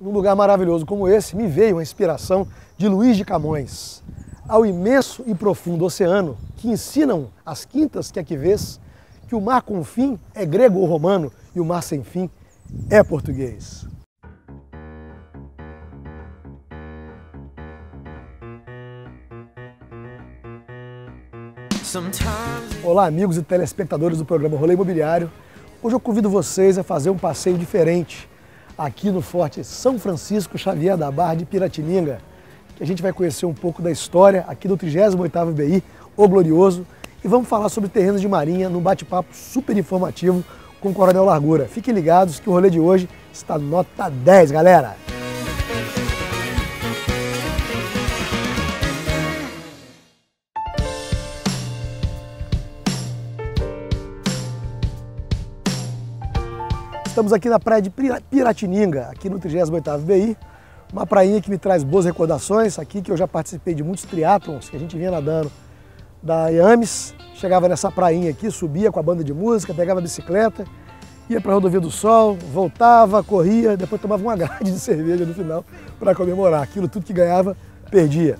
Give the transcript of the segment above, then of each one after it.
num lugar maravilhoso como esse, me veio a inspiração de Luís de Camões. Ao imenso e profundo oceano, que ensinam as quintas que aqui vês, que o mar com fim é grego ou romano e o mar sem fim é português. Olá, amigos e telespectadores do programa Rolê Imobiliário. Hoje eu convido vocês a fazer um passeio diferente aqui no Forte São Francisco Xavier da Barra de Piratininga, que a gente vai conhecer um pouco da história aqui do 38º BI, o Glorioso, e vamos falar sobre terrenos de marinha num bate-papo super informativo com o Coronel Largura. Fiquem ligados que o rolê de hoje está nota 10, galera! Estamos aqui na praia de Piratininga, aqui no 38º BI, uma prainha que me traz boas recordações, aqui que eu já participei de muitos triatlons, que a gente vinha nadando da Iames, chegava nessa prainha aqui, subia com a banda de música, pegava a bicicleta, ia para a Rodovia do Sol, voltava, corria, depois tomava uma grade de cerveja no final para comemorar. Aquilo tudo que ganhava, perdia.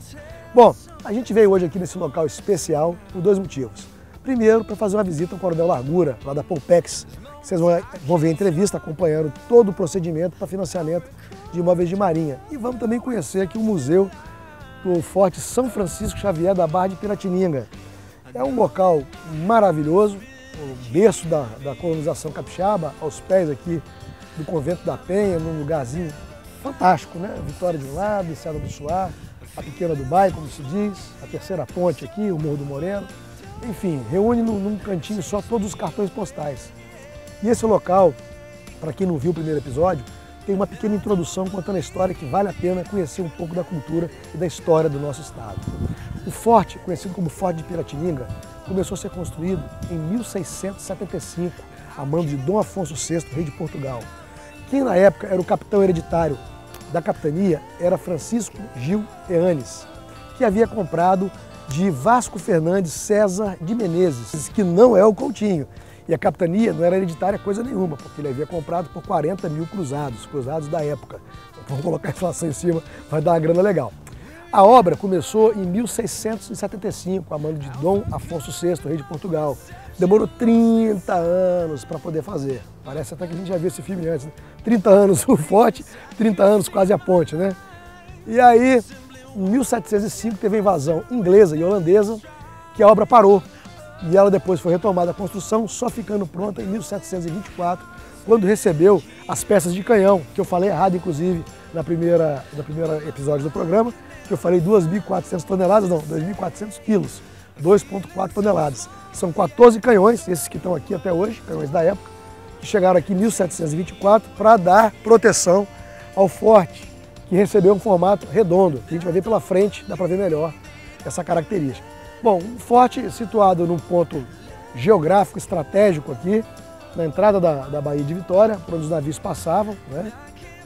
Bom, a gente veio hoje aqui nesse local especial por dois motivos. Primeiro, para fazer uma visita ao Coronel Largura, lá da Poupex. Vocês vão ver a entrevista acompanhando todo o procedimento para financiamento de imóveis de marinha. E vamos também conhecer aqui o museu do Forte São Francisco Xavier da Barra de Piratininga. É um local maravilhoso, o berço da colonização capixaba, aos pés aqui do Convento da Penha, num lugarzinho fantástico, né? Vitória de um lado, Enseada do Suar, a Pequena Dubai, como se diz, a terceira ponte aqui, o Morro do Moreno. Enfim, reúne num cantinho só todos os cartões postais. E esse local, para quem não viu o primeiro episódio, tem uma pequena introdução contando a história que vale a pena conhecer um pouco da cultura e da história do nosso estado. O forte, conhecido como Forte de Piratininga, começou a ser construído em 1675, a mando de Dom Afonso VI, rei de Portugal. Quem na época era o capitão hereditário da capitania era Francisco Gil Eanes, que havia comprado de Vasco Fernandes César de Menezes, que não é o Coutinho. E a capitania não era hereditária coisa nenhuma, porque ele havia comprado por 40 mil cruzados da época. Vamos colocar a inflação em cima, vai dar uma grana legal. A obra começou em 1675, a mando de Dom Afonso VI, rei de Portugal. Demorou 30 anos para poder fazer. Parece até que a gente já viu esse filme antes, né? 30 anos o forte, 30 anos quase a ponte, né? E aí, em 1705, teve a invasão inglesa e holandesa, que a obra parou. E ela depois foi retomada a construção, só ficando pronta em 1724, quando recebeu as peças de canhão, que eu falei errado, inclusive, no primeiro episódio do programa, que eu falei 2.400 toneladas, não, 2.400 quilos, 2,4 toneladas. São 14 canhões, esses que estão aqui até hoje, canhões da época, que chegaram aqui em 1724 para dar proteção ao forte, que recebeu um formato redondo, que a gente vai ver pela frente, dá para ver melhor essa característica. Bom, um forte situado num ponto geográfico estratégico aqui, na entrada da Baía de Vitória, por onde os navios passavam, né?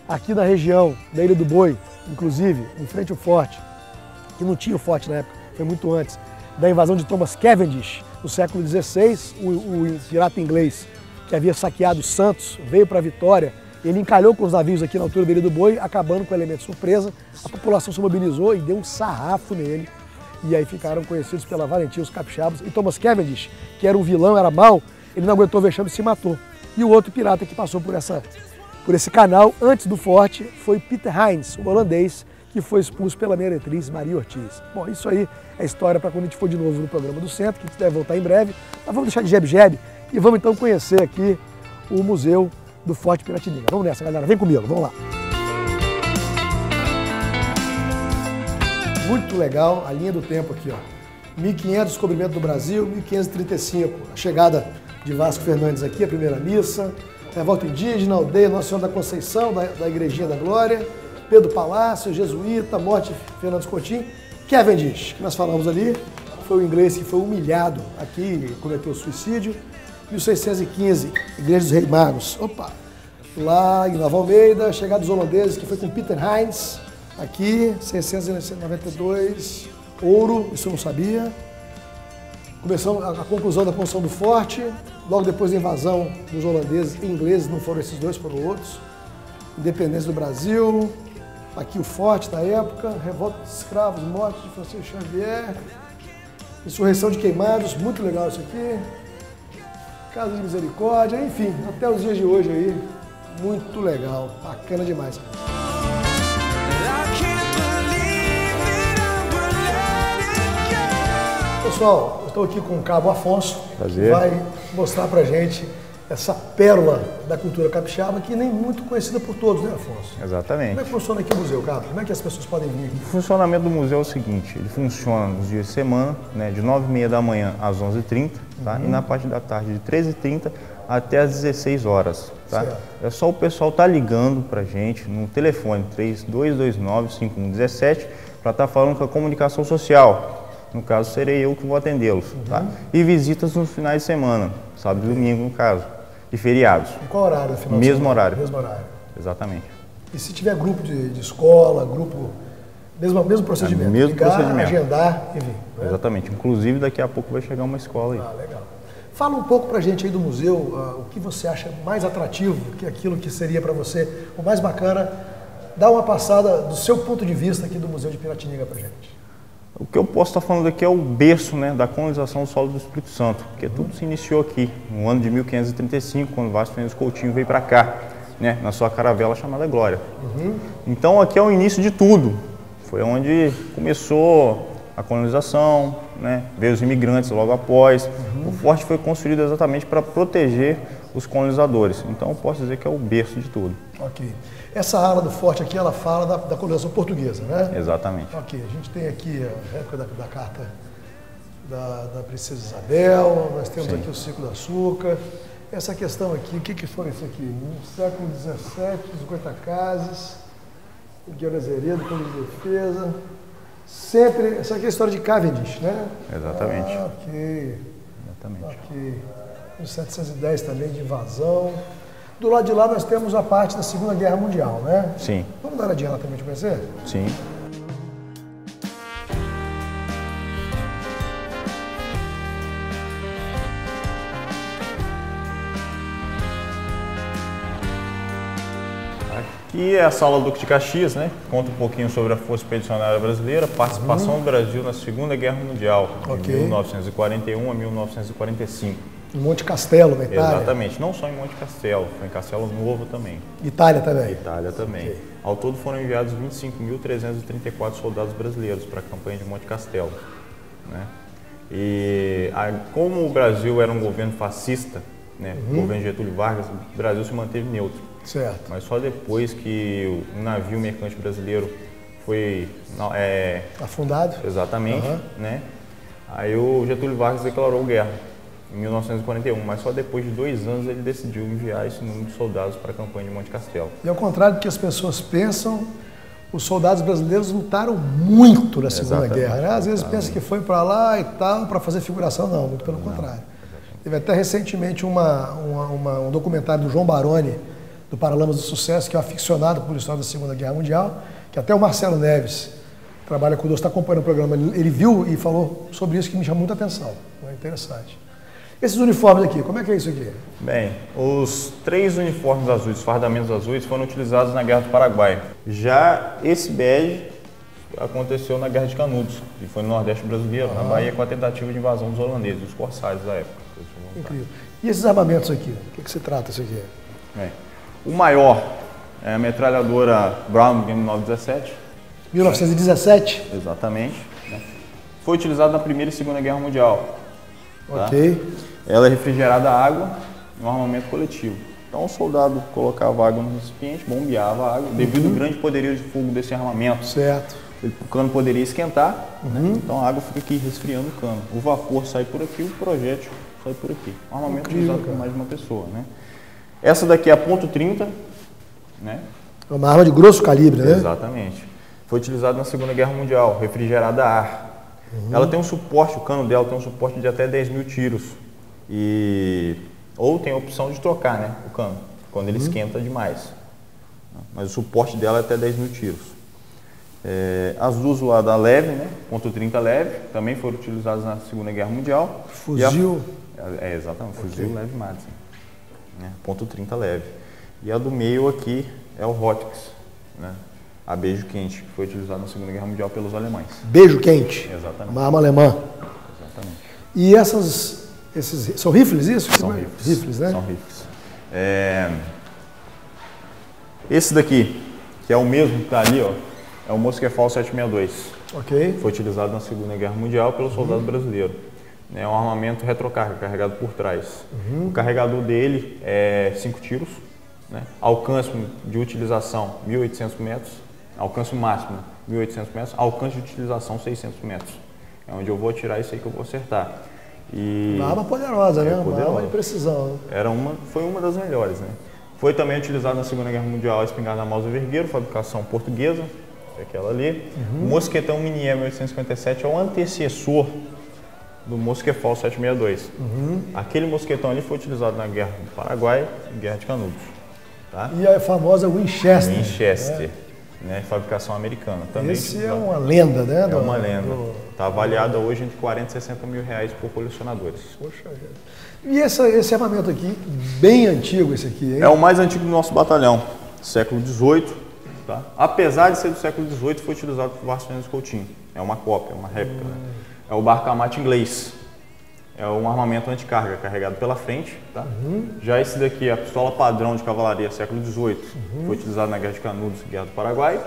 Aqui na região da Ilha do Boi, inclusive, em frente ao forte, que não tinha o forte na época, foi muito antes, da invasão de Thomas Cavendish, no século XVI, o pirata inglês que havia saqueado Santos, veio para Vitória, ele encalhou com os navios aqui na altura da Ilha do Boi, acabando com o elemento surpresa, a população se mobilizou e deu um sarrafo nele. E aí ficaram conhecidos pela valentia os capixabas. E Thomas Cavendish, que era um vilão, era mau, ele não aguentou o vexame e se matou. E o outro pirata que passou por esse canal antes do forte foi Peter Heinz, o holandês, que foi expulso pela meretriz Maria Ortiz. Bom, isso aí é história para quando a gente for de novo no programa do Centro, que a gente deve voltar em breve. Mas vamos deixar de jebe-jebe e vamos então conhecer aqui o Museu do Forte Piratininga. Vamos nessa, galera. Vem comigo, vamos lá. Muito legal a linha do tempo aqui, ó. 1500, descobrimento do Brasil, 1535, a chegada de Vasco Fernandes aqui, a primeira missa, revolta indígena, aldeia Nossa Senhora da Conceição, da Igrejinha da Glória, Pedro Palácio, jesuíta, morte de Fernandes Coutinho, Cavendish, que nós falamos ali, foi o inglês que foi humilhado aqui, cometeu suicídio, 1615, Igreja dos Reis Magos, opa, lá em Nova Almeida, chegada dos holandeses, que foi com Peter Heinz, aqui, 692, ouro, isso eu não sabia. Começou a conclusão da construção do forte, logo depois da invasão dos holandeses e ingleses, não foram esses dois, foram outros. Independência do Brasil, aqui o Forte da época, Revolta dos Escravos, Morte de Francisco Xavier, Insurreição de Queimados, muito legal isso aqui, Casa de Misericórdia, enfim, até os dias de hoje aí, muito legal, bacana demais. Pessoal, eu estou aqui com o Cabo Afonso, Prazer. que vai mostrar pra gente essa pérola da cultura capixaba, que nem muito conhecida por todos, né, Afonso? Exatamente. Como é que funciona aqui o museu, Cabo? Como é que as pessoas podem vir aqui? O funcionamento do museu é o seguinte, ele funciona nos dias de semana, né, de 9h30 da manhã às 11h30, tá? E na parte da tarde de 13h30 até às 16 horas. Tá? Certo. É só o pessoal estar ligando pra gente no telefone 3229-5117 para estar falando com a comunicação social. No caso, serei eu que vou atendê-los. Tá? E visitas nos finais de semana, sábado e domingo, no caso. E feriados. Em qual horário do final de Mesmo semana? horário. Mesmo horário. Exatamente. E se tiver grupo de escola, grupo, mesmo procedimento? Mesmo ligar, procedimento. agendar e vir. Né? Exatamente. Inclusive, daqui a pouco vai chegar uma escola aí. Ah, legal. Fala um pouco pra gente aí do museu, o que você acha mais atrativo, que aquilo que seria para você o mais bacana. Dá uma passada do seu ponto de vista aqui do Museu de Piratininga pra gente. O que eu posso estar falando aqui é o berço, né, da colonização do solo do Espírito Santo, porque tudo se iniciou aqui, no ano de 1535, quando Vasco Fernandes Coutinho veio para cá, né, na sua caravela chamada Glória. Então aqui é o início de tudo, foi onde começou a colonização, né, veio os imigrantes logo após. O forte foi construído exatamente para proteger os colonizadores, então eu posso dizer que é o berço de tudo. Ok. Essa ala do forte aqui, ela fala da colonização portuguesa, né? Exatamente. Ok, a gente tem aqui a época da carta da Princesa Isabel, nós temos aqui o ciclo do açúcar. Essa questão aqui, o que foi isso aqui? No século XVII, 50 casas, Guilherme Azeredo, Plano de Defesa. Sempre, essa aqui é a história de Cavendish, né? Exatamente. Ah, ok. Exatamente. Ok. 1710 também de invasão. Do lado de lá nós temos a parte da Segunda Guerra Mundial, né? Sim. Vamos dar uma olhadinha lá também de conhecer? Sim. Aqui é a Sala Duque de Caxias, né? Conta um pouquinho sobre a Força Expedicionária Brasileira, participação do Brasil na Segunda Guerra Mundial, de 1941 a 1945. Em Monte Castelo, na Itália? Exatamente, não só em Monte Castelo, foi em Castelo Novo também. Itália também? Itália também. Okay. Ao todo foram enviados 25.334 soldados brasileiros para a campanha de Monte Castelo. Né? E como o Brasil era um governo fascista, né, o governo Getúlio Vargas, o Brasil se manteve neutro. Certo. Mas só depois que o navio mercante brasileiro foi afundado. Exatamente. Né? Aí o Getúlio Vargas declarou guerra em 1941, mas só depois de 2 anos ele decidiu enviar esse número de soldados para a campanha de Monte Castelo. E ao contrário do que as pessoas pensam, os soldados brasileiros lutaram muito na Segunda Guerra. Né? Às vezes pensam que foi para lá e tal, para fazer figuração, não, muito pelo contrário. Teve até recentemente um documentário do João Baroni, do Paralamas do Sucesso, que é um aficionado por história da Segunda Guerra Mundial, que até o Marcelo Neves trabalha conosco, está acompanhando o programa, ele viu e falou sobre isso que me chamou muita atenção. É interessante. Esses uniformes aqui, como é que é isso aqui? Bem, os 3 uniformes azuis, fardamentos azuis, foram utilizados na Guerra do Paraguai. Já esse bege aconteceu na Guerra de Canudos, que foi no Nordeste brasileiro, na Bahia, com a tentativa de invasão dos holandeses, dos corsários da época. Incrível. E esses armamentos aqui, o que se trata isso aqui? Bem, o maior é a metralhadora Brown M917. 1917? Exatamente. Né? Foi utilizada na Primeira e Segunda Guerra Mundial. Tá? Ok. Ela é refrigerada a água em um armamento coletivo. Então o soldado colocava água no recipiente, bombeava a água, devido ao grande poderio de fogo desse armamento. Certo. O cano poderia esquentar, né? Então a água fica aqui resfriando o cano. O vapor sai por aqui, o projétil sai por aqui. Um armamento usado por mais de uma pessoa. Né? Essa daqui é a .30. Né? É uma arma de grosso calibre, né? Exatamente. Foi utilizada na Segunda Guerra Mundial, refrigerada a ar. Ela tem um suporte, o cano dela tem um suporte de até 10.000 tiros. Ou tem a opção de trocar, né, o cano, quando ele esquenta demais. Mas o suporte dela é até 10.000 tiros. As duas lá da leve, né, .30 leve, também foram utilizadas na Segunda Guerra Mundial. Fuzil? Exatamente, fuzil leve Madsen. Né, .30 leve. E a do meio aqui é o Hotix, né? A beijo quente, que foi utilizado na Segunda Guerra Mundial pelos alemães. Beijo quente. Exatamente. Uma arma alemã. Exatamente. E esses são rifles isso? São rifles. Rifles, né? São rifles. Esse daqui, que é o mesmo que está ali, ó, é o Mosquetfall 762. Ok. Foi utilizado na Segunda Guerra Mundial pelo soldado brasileiro. É um armamento retrocarga, carregado por trás. O carregador dele é 5 tiros, né? Alcance de utilização 1.800 metros, alcance máximo 1.800 metros, alcance de utilização 600 metros. É onde eu vou atirar isso aí que eu vou acertar. E uma arma poderosa, né? poderosa. Uma arma de precisão. Né? Foi uma das melhores, né? Foi também utilizado na Segunda Guerra Mundial a espingarda Mauser Vergueiro, fabricação portuguesa, é aquela ali. O mosquetão Minié 1857 é o antecessor do Mosquetfall 762. Aquele mosquetão ali foi utilizado na Guerra do Paraguai e Guerra de Canudos. Tá? E a famosa Winchester. Winchester, né? Fabricação americana. Também esse é uma lenda, né? É uma lenda. Está avaliada hoje entre 40 e 60 mil reais por colecionadores. Poxa vida. E esse armamento aqui, bem antigo esse aqui, hein? É o mais antigo do nosso batalhão, século XVIII. Tá? Apesar de ser do século XVIII, foi utilizado por Vasco Fernandes Coutinho. É uma cópia, uma réplica. Né? É o barcamate inglês. É um armamento anticarga, carregado pela frente. Tá? Já esse daqui é a pistola padrão de cavalaria, século XVIII. Foi utilizado na Guerra de Canudos e Guerra do Paraguai.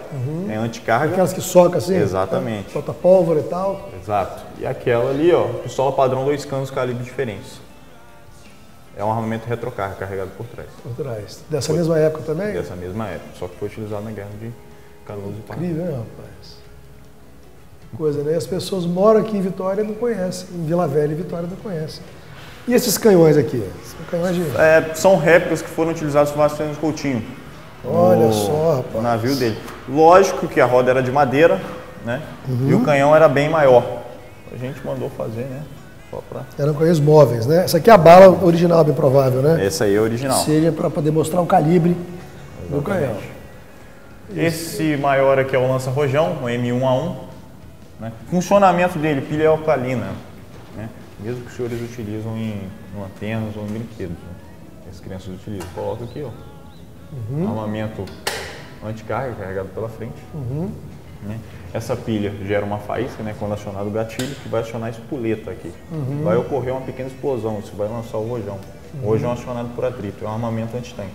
É anticarga. Aquelas que soca assim? Exatamente. Solta pólvora e tal. Exato. E aquela ali, ó, pistola padrão 2 canos, calibre diferentes. É um armamento retrocarga, carregado por trás. Por trás. Dessa mesma época também? Dessa mesma época, só que foi utilizado na Guerra de Canudos e Paraguai. Incrível, né, rapaz? Coisa, né? As pessoas moram aqui em Vitória e não conhecem. Em Vila Velha e Vitória não conhecem. E esses canhões aqui? São canhões de... são réplicas que foram utilizadas por Vasco Fernandes Coutinho. Olha só, rapaz. No navio dele. Lógico que a roda era de madeira, né? E o canhão era bem maior. A gente mandou fazer, né? Só pra... Eram canhões móveis, né? Essa aqui é a bala original, bem provável, né? Essa aí é a original. Seria para poder mostrar o calibre do canhão. Esse maior aqui é o lança-rojão, o M1A1. Né? Funcionamento dele, pilha alcalina. Né? Mesmo que os senhores utilizam em antenas ou em brinquedos. Né? As crianças utilizam. Coloca aqui, ó. Armamento anticarga, carregado pela frente. Né? Essa pilha gera uma faísca, né, quando acionado o gatilho, que vai acionar a espoleta aqui. Vai ocorrer uma pequena explosão, isso vai lançar o rojão. O rojão acionado por atrito, é um armamento antitanque.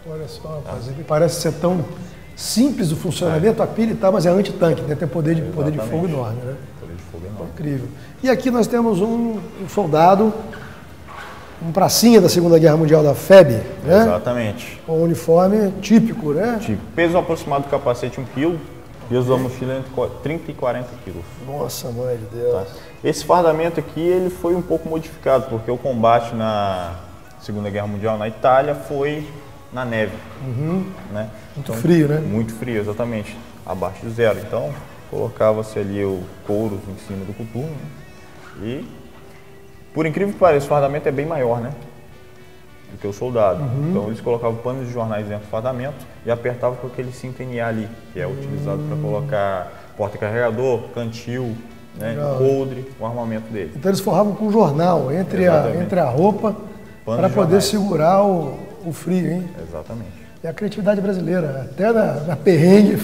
Olha só, rapaz, ele parece ser tão simples o funcionamento, a pilha e tal, mas é antitanque, né? Tem poder de fogo enorme, né? Poder de fogo enorme. Incrível. E aqui nós temos um soldado, um pracinha da Segunda Guerra Mundial da FEB, né? Exatamente. Com um uniforme típico, né? Tipo, peso aproximado do capacete 1 kg. Peso da mochila entre 30 e 40 quilos. Nossa, mãe de Deus. Tá? Esse fardamento aqui ele foi um pouco modificado, porque o combate na Segunda Guerra Mundial na Itália foi na neve. Né? Muito frio, né? Muito frio, exatamente. Abaixo de zero. Então, colocava-se ali o couro em cima do coturno. Né? E, por incrível que pareça, o fardamento é bem maior, né? Do que o soldado. Então eles colocavam panos de jornais dentro do fardamento e apertavam com aquele cinto NA ali, que é utilizado para colocar porta-carregador, cantil, né, coldre, o armamento dele. Então eles forravam com jornal entre a roupa para poder segurar o frio, hein? Exatamente. É a criatividade brasileira, até na perrengue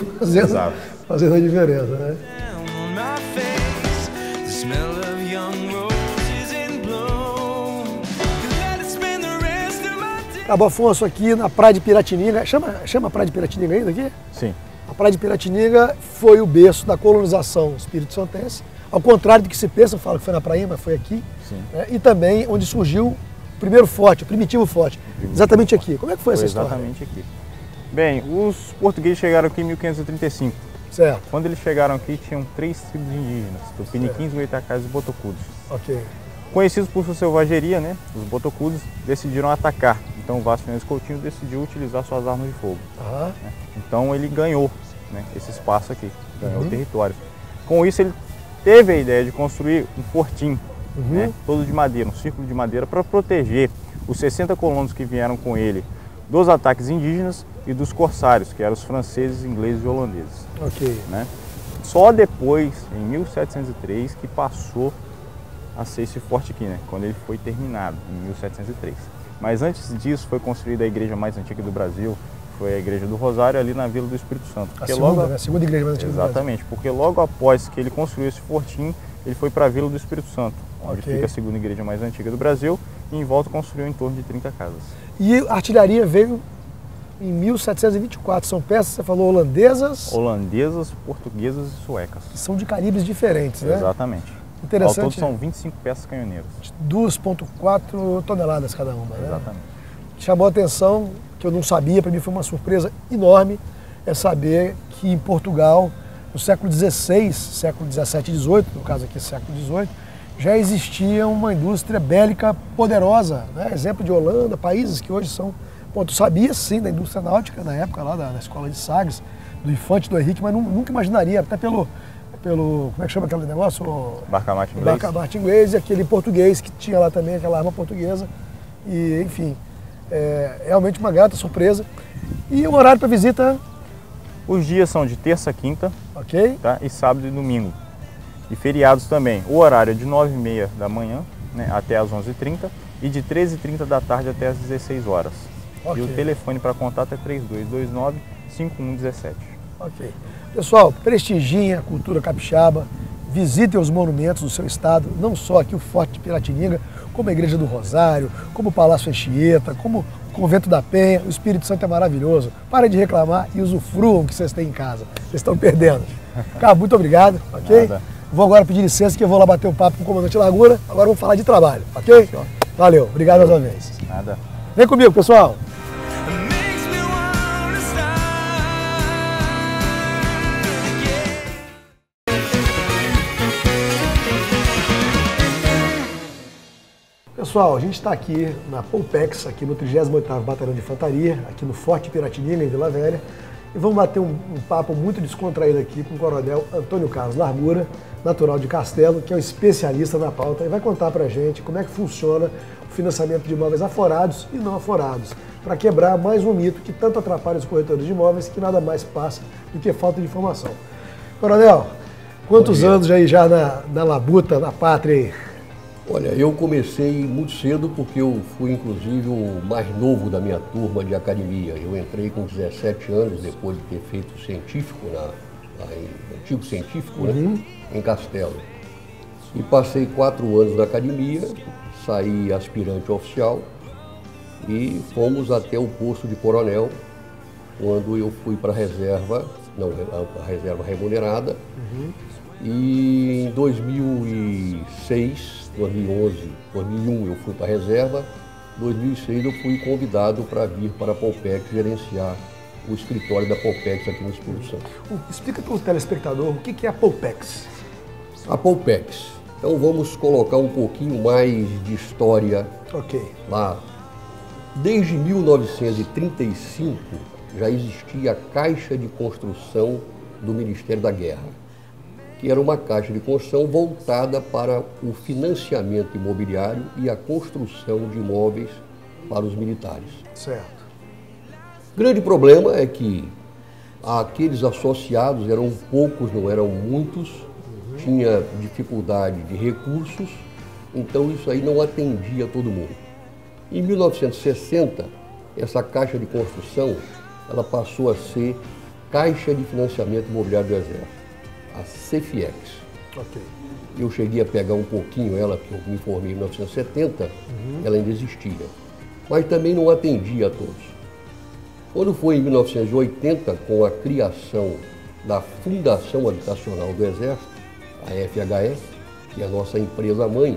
fazendo a diferença, né? Cabo Afonso aqui na Praia de Piratininga, chama Praia de Piratininga ainda aqui? Sim. A Praia de Piratininga foi o berço da colonização espírito-santense, ao contrário do que se pensa, fala que foi na Prainha, mas foi aqui. Né? E também onde surgiu o primeiro forte, o primitivo forte, exatamente aqui. Como é que foi essa história? Exatamente aqui. Bem, os portugueses chegaram aqui em 1535. Certo. Quando eles chegaram aqui, tinham 3 tribos indígenas, tupiniquins, goitacás e botocudos. Ok. Conhecidos por sua selvageria, né, os botocudos decidiram atacar. Então o Vasco Fernandes Coutinho decidiu utilizar suas armas de fogo. Né? Então ele ganhou, né, esse espaço aqui, ganhou o território. Com isso ele teve a ideia de construir um fortim, né, todo de madeira, um círculo de madeira para proteger os 60 colonos que vieram com ele dos ataques indígenas e dos corsários, que eram os franceses, ingleses e holandeses. Ok. Né? Só depois, em 1703, que passou a ser esse forte aqui, né? Quando ele foi terminado, em 1703. Mas antes disso foi construída a igreja mais antiga do Brasil, Foi a Igreja do Rosário, ali na Vila do Espírito Santo. A segunda, né? A segunda igreja mais antiga do Brasil. Exatamente, porque logo após que ele construiu esse fortinho, ele foi para a Vila do Espírito Santo, onde fica a segunda igreja mais antiga do Brasil, e em volta construiu em torno de 30 casas. E a artilharia veio em 1724. São peças, você falou, holandesas? Holandesas, portuguesas e suecas. Que são de calibres diferentes, né? Exatamente. Interessante. Ao todo são 25 peças canhoneiras. 2,4 toneladas cada uma, né? Exatamente. Chamou a atenção, que eu não sabia, para mim foi uma surpresa enorme, é saber que em Portugal, no século XVI, século XVII e XVIII, no caso aqui século XVIII, já existia uma indústria bélica poderosa, né? Exemplo de Holanda, países que hoje são... Bom, tu sabia sim da indústria náutica na época lá da escola de Sagres, do Infante, do Henrique, mas nunca imaginaria, até pelo, como é que chama aquele negócio? Barca-mate inglês. Barca-mate inglês e aquele português que tinha lá também, aquela arma portuguesa. E, enfim, é realmente uma grata surpresa. E o horário para visita? Os dias são de terça a quinta, ok, tá? E sábado e domingo. E feriados também. O horário é de 9h30 da manhã, né, até as 11h30 e de 13h30 da tarde até as 16 horas. Okay. E o telefone para contato é 3229-5117. Ok. Pessoal, prestigiem a cultura capixaba, visitem os monumentos do seu estado, não só aqui o Forte de Piratininga, como a Igreja do Rosário, como o Palácio Anchieta, como o Convento da Penha. O Espírito Santo é maravilhoso. Parem de reclamar e usufruam o que vocês têm em casa. Vocês estão perdendo. Cara, muito obrigado, ok? Nada. Vou agora pedir licença que eu vou lá bater um papo com o comandante Largura. Agora vamos falar de trabalho, ok? Valeu, obrigado mais uma vez. Nada. Vem comigo, pessoal. Pessoal, a gente está aqui na Poupex, aqui no 38º Batalhão de Infantaria, aqui no Forte Piratininga, em Vila Velha, e vamos bater um papo muito descontraído aqui com o Coronel Antônio Carlos Largura, natural de Castelo, que é um especialista na pauta e vai contar pra gente como é que funciona o financiamento de imóveis aforados e não aforados, para quebrar mais um mito que tanto atrapalha os corretores de imóveis que nada mais passa do que falta de informação. Coronel, quantos anos aí já na labuta, na pátria aí? Olha, eu comecei muito cedo porque eu fui inclusive o mais novo da minha turma de academia. Eu entrei com 17 anos depois de ter feito científico, antigo científico, né, em Castelo. E passei 4 anos na academia, saí aspirante oficial e fomos até o posto de coronel, quando eu fui para a reserva remunerada. E em 2006, 2011, 2001 eu fui para a reserva, em 2006 eu fui convidado para vir para a Poupex gerenciar o escritório da Poupex aqui no Espírito Santo. Explica para o telespectador o que é a Poupex. A Poupex, então vamos colocar um pouquinho mais de história lá. Desde 1935 já existia a Caixa de Construção do Ministério da Guerra, que era uma caixa de construção voltada para o financiamento imobiliário e a construção de imóveis para os militares. Certo. O grande problema é que aqueles associados eram poucos, não eram muitos, tinha dificuldade de recursos, então isso aí não atendia todo mundo. Em 1960, essa caixa de construção ela passou a ser Caixa de Financiamento Imobiliário do Exército, a CEFIEX. Eu cheguei a pegar um pouquinho ela, porque eu me formei em 1970, ela ainda existia, mas também não atendia a todos. Quando foi em 1980, com a criação da Fundação Habitacional do Exército, a FHE, que é a nossa empresa-mãe,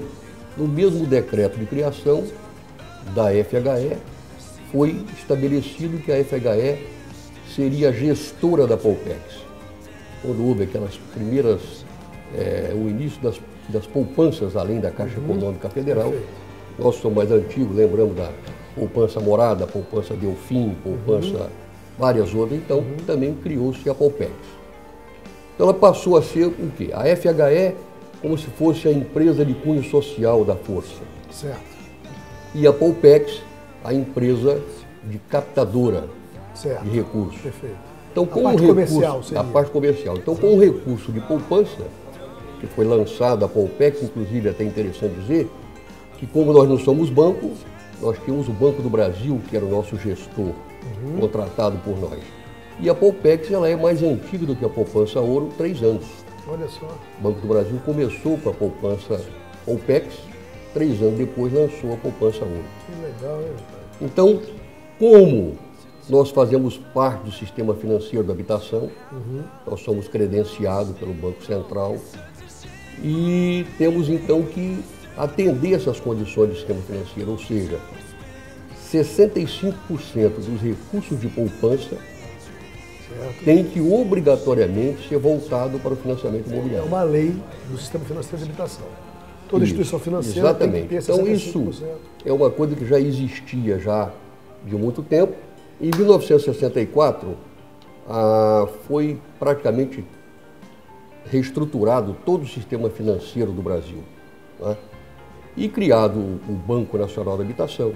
no mesmo decreto de criação da FHE, foi estabelecido que a FHE seria a gestora da Poupex. Quando houve aquelas primeiras, o início das poupanças, além da Caixa Econômica Federal, nós somos mais antigos, lembramos da poupança Morada, poupança Delfim, poupança várias outras, então também criou-se a Poupex. Então ela passou a ser o quê? A FHE como se fosse a empresa de cunho social da Força. Certo. E a Poupex, a empresa de captadora de recursos. Perfeito. Então, a parte comercial seria. A parte comercial. Então, com o recurso de poupança, que foi lançado a Poupex, inclusive é até interessante dizer, que como nós não somos banco, nós tínhamos o Banco do Brasil, que era o nosso gestor contratado por nós. E a Poupex, ela é mais antiga do que a poupança ouro, 3 anos. Olha só. O Banco do Brasil começou com a poupança Poupex, 3 anos depois lançou a poupança ouro. Que legal, hein? Então, como nós fazemos parte do sistema financeiro da habitação, nós somos credenciados pelo Banco Central e temos então que atender essas condições do sistema financeiro, ou seja, 65% dos recursos de poupança tem que obrigatoriamente ser voltado para o financiamento É imobiliário. uma lei do sistema financeiro de habitação. Toda Isso, instituição financeira tem que ter 65%. Então isso é uma coisa que já existia já de muito tempo. Em 1964 foi praticamente reestruturado todo o sistema financeiro do Brasil, né? E criado o Banco Nacional da Habitação,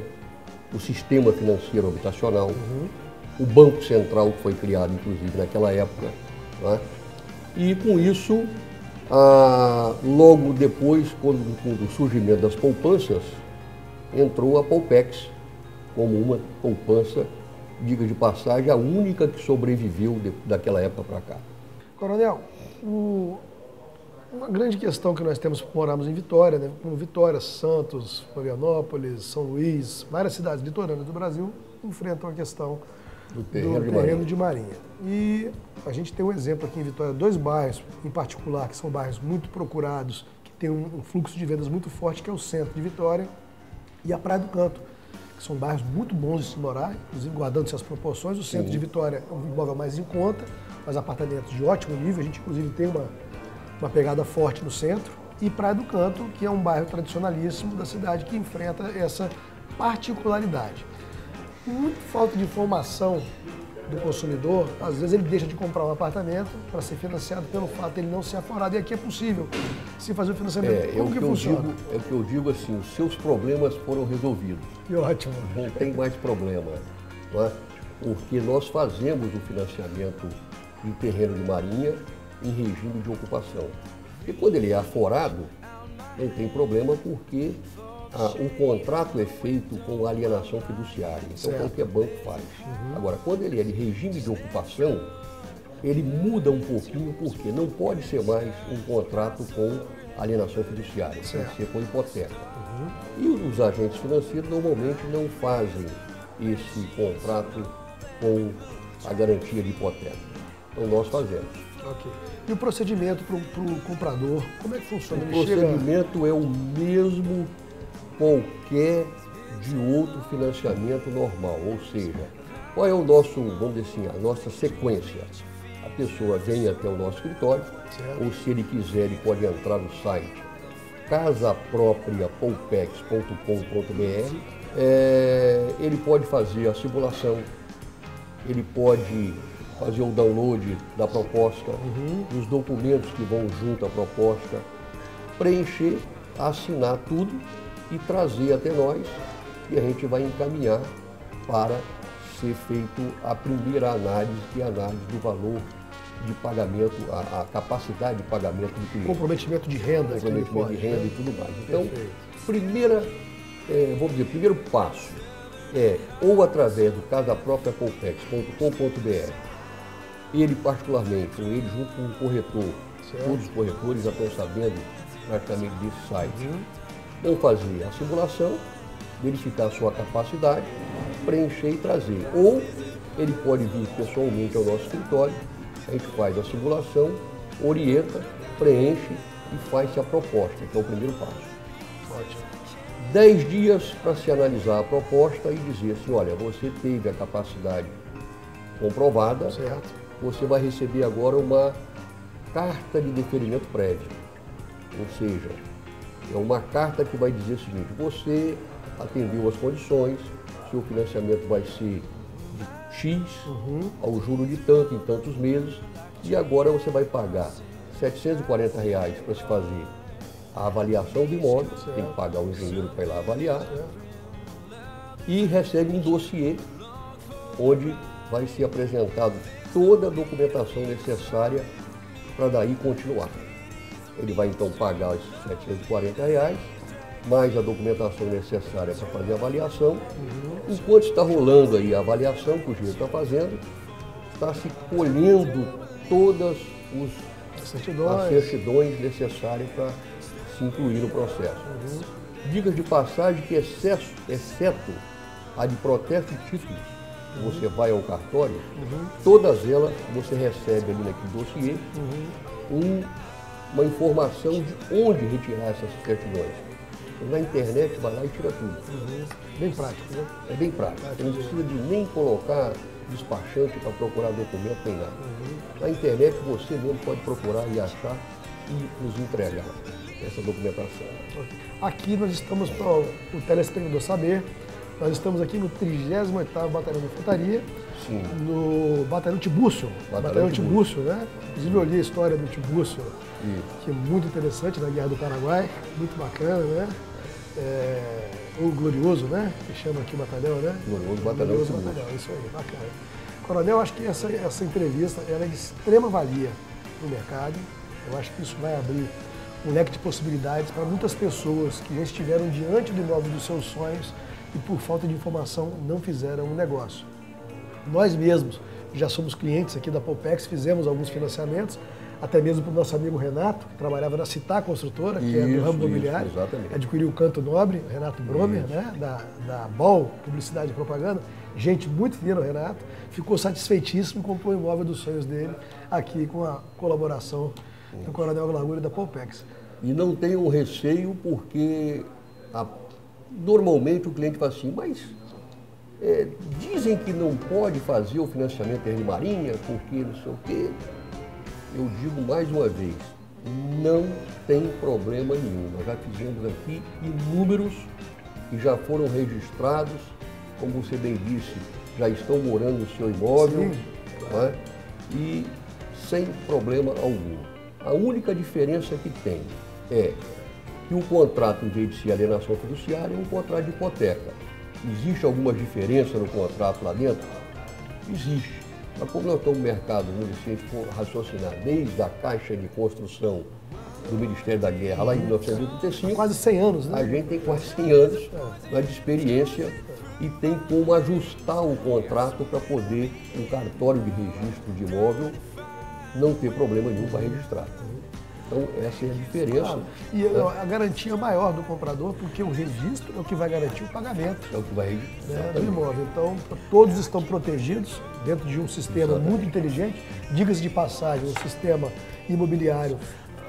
o Sistema Financeiro Habitacional, o Banco Central, que foi criado inclusive naquela época, né? E com isso, logo depois, com o surgimento das poupanças, entrou a Poupex como uma poupança, diga de passagem, a única que sobreviveu daquela época para cá. Coronel, uma grande questão que nós temos, moramos em Vitória, né? Como Vitória, Santos, Florianópolis, São Luís, várias cidades litorâneas do Brasil enfrentam a questão do terreno de Marinha. E a gente tem um exemplo aqui em Vitória, 2 bairros em particular, que são bairros muito procurados, que tem um fluxo de vendas muito forte, que é o centro de Vitória e a Praia do Canto, que são bairros muito bons de se morar, inclusive guardando-se as proporções. O centro de Vitória é um imóvel mais em conta, mas apartamentos de ótimo nível, a gente inclusive tem uma pegada forte no centro. E Praia do Canto, que é um bairro tradicionalíssimo da cidade, que enfrenta essa particularidade. Muita falta de informação do consumidor, às vezes ele deixa de comprar um apartamento para ser financiado pelo fato de ele não ser aforado. E aqui é possível se fazer o financiamento. Como que funciona? É o que eu digo assim, os seus problemas foram resolvidos. Que ótimo. Não tem mais problema, não é? Porque nós fazemos o financiamento de terreno de marinha em regime de ocupação. E quando ele é aforado, não tem problema porque o contrato é feito com alienação fiduciária, então qualquer banco faz. Agora, quando ele é de regime de ocupação, ele muda um pouquinho porque não pode ser mais um contrato com alienação fiduciária, tem que ser com hipoteca. E os agentes financeiros normalmente não fazem esse contrato com a garantia de hipoteca. Então nós fazemos. Ok. E o procedimento para o comprador, como é que funciona? O procedimento é o mesmo qualquer de outro financiamento normal, ou seja, qual é o nosso, vamos dizer assim, a nossa sequência? A pessoa vem até o nosso escritório, ou se ele quiser, ele pode entrar no site casapropriapoupex.com.br, ele pode fazer a simulação, ele pode fazer o download da proposta, dos documentos que vão junto à proposta, preencher, assinar tudo e trazer até nós, e a gente vai encaminhar para ser feito a primeira análise, que é a análise do valor de pagamento, a capacidade de pagamento do cliente. Comprometimento de renda. Comprometimento de renda e tudo mais. Então, primeiro passo é ou através do casapropriapoupex.com.br, ele particularmente, ou ele junto com o corretor, todos os corretores já estão sabendo praticamente desse site, vão fazer a simulação, verificar a sua capacidade, preencher e trazer. Ou ele pode vir pessoalmente ao nosso escritório, a gente faz a simulação, orienta, preenche e faz-se a proposta, que é o primeiro passo. Ótimo. 10 dias para se analisar a proposta e dizer assim, olha, você teve a capacidade comprovada, você vai receber agora uma carta de deferimento prévio. Ou seja, é uma carta que vai dizer o seguinte, você atendeu as condições, seu financiamento vai ser de X ao juro de tanto em tantos meses, e agora você vai pagar R$ 740 para se fazer a avaliação do imóvel, tem que pagar o engenheiro para ir lá avaliar, e recebe um dossiê onde vai ser apresentado toda a documentação necessária para daí continuar. Ele vai então pagar os R$ 740 mais a documentação necessária para fazer a avaliação. Enquanto está rolando aí a avaliação que o engenheiro está fazendo, está se colhendo todas as certidões necessárias para se incluir no processo. Dicas de passagem que, exceto a de protesto de títulos, você vai ao cartório, todas elas você recebe ali naquele dossiê uma informação de onde retirar essas certidões. Na internet vai lá e tira tudo. Bem prático, né? É bem prático. Você não precisa de nem colocar despachante para procurar documento nem nada. Na internet você mesmo pode procurar e achar e nos entregar essa documentação. Aqui nós estamos, para o telespectador saber, nós estamos aqui no 38º Batalhão de Infantaria, no Batalhão Tiburcio. Batalhão Tiburcio, né? Inclusive eu li a história do Tiburcio, que é muito interessante, na Guerra do Paraguai, muito bacana, né? O Glorioso, né? Que chama aqui o batalhão, né? Glorioso Batalhão Tiburcio. Isso aí, bacana. Coronel, acho que essa entrevista ela é de extrema valia no mercado. Eu acho que isso vai abrir um leque de possibilidades para muitas pessoas que já estiveram diante do imóvel dos seus sonhos e por falta de informação não fizeram o negócio. Nós mesmos já somos clientes aqui da Paupex, fizemos alguns financiamentos, até mesmo para o nosso amigo Renato, que trabalhava na Citar Construtora, que é do ramo imobiliário, adquiriu o Canto Nobre, Renato Bromer, né, da BOL, Publicidade e Propaganda, gente muito fina, o Renato, ficou satisfeitíssimo e comprou o imóvel dos sonhos dele aqui com a colaboração do Coronel Largura e da Paupex. E não tenham receio porque normalmente o cliente fala assim, mas dizem que não pode fazer o financiamento em marinha porque não sei o quê. Eu digo mais uma vez, não tem problema nenhum. Nós já fizemos aqui inúmeros que já foram registrados, como você bem disse, já estão morando no seu imóvel, né? E sem problema algum. A única diferença que tem é que o contrato, em vez de ser alienação fiduciária, é um contrato de hipoteca. Existe alguma diferença no contrato lá dentro? Existe. Mas como nós estamos no mercado, se a gente for raciocinar desde a Caixa de Construção do Ministério da Guerra, lá em 1985... Quase 100 anos, né? A gente tem quase 100 anos de experiência e tem como ajustar o contrato para poder um cartório de registro de imóvel não ter problema nenhum para registrar. Então, essa é a diferença. E a garantia maior do comprador, porque o registro é o que vai garantir o pagamento. É o que vai registrar. Do imóvel. Então, todos estão protegidos dentro de um sistema muito inteligente. Diga-se de passagem, o sistema imobiliário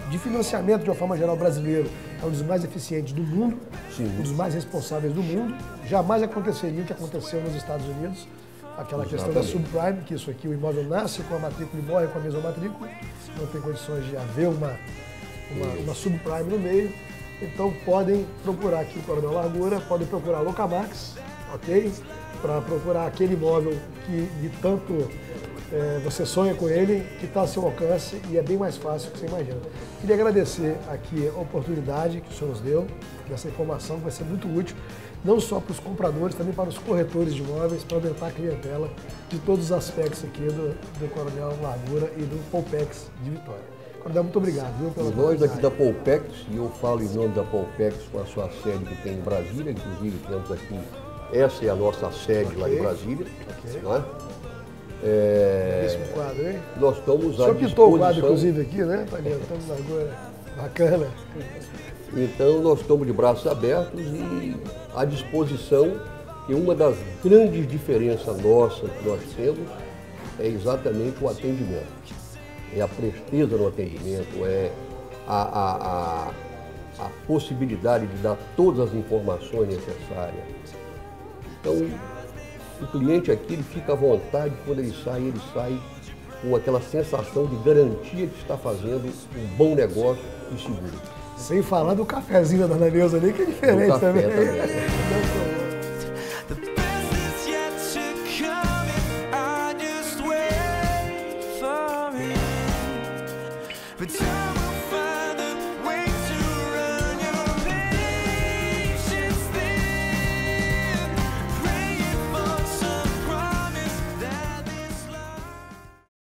de financiamento, de uma forma geral, brasileiro, é um dos mais eficientes do mundo, um dos mais responsáveis do mundo. Jamais aconteceria o que aconteceu nos Estados Unidos. Aquela questão da subprime, que isso aqui, o imóvel nasce com a matrícula e morre com a mesma matrícula, não tem condições de haver uma subprime no meio. Então podem procurar aqui o Coronel Largura, podem procurar a Locamax, ok? Para procurar aquele imóvel que de tanto você sonha com ele, que está ao seu alcance e é bem mais fácil do que você imagina. Queria agradecer aqui a oportunidade que o senhor nos deu, dessa informação que vai ser muito útil, não só para os compradores, também para os corretores de imóveis, para aumentar a clientela de todos os aspectos aqui do Coronel Largura e do Paupex de Vitória. Coronel, muito obrigado, viu, pela oportunidade. Nós aqui da Paupex, e eu falo em nome da Paupex com a sua sede que tem em Brasília, inclusive temos aqui, essa é a nossa sede lá em Brasília, não é? Esse quadro, hein? Nós estamos à disposição. O senhor pintou o quadro, inclusive, aqui, né? Está adiantando agora. Bacana. Então, nós estamos de braços abertos e à disposição, que uma das grandes diferenças nossas que nós temos é exatamente o atendimento. É a presteza no atendimento, é a possibilidade de dar todas as informações necessárias. Então, o cliente aqui ele fica à vontade, quando ele sai com aquela sensação de garantia que está fazendo um bom negócio e seguro. Sem falar do cafezinho da Dona Neuza ali, que é diferente também.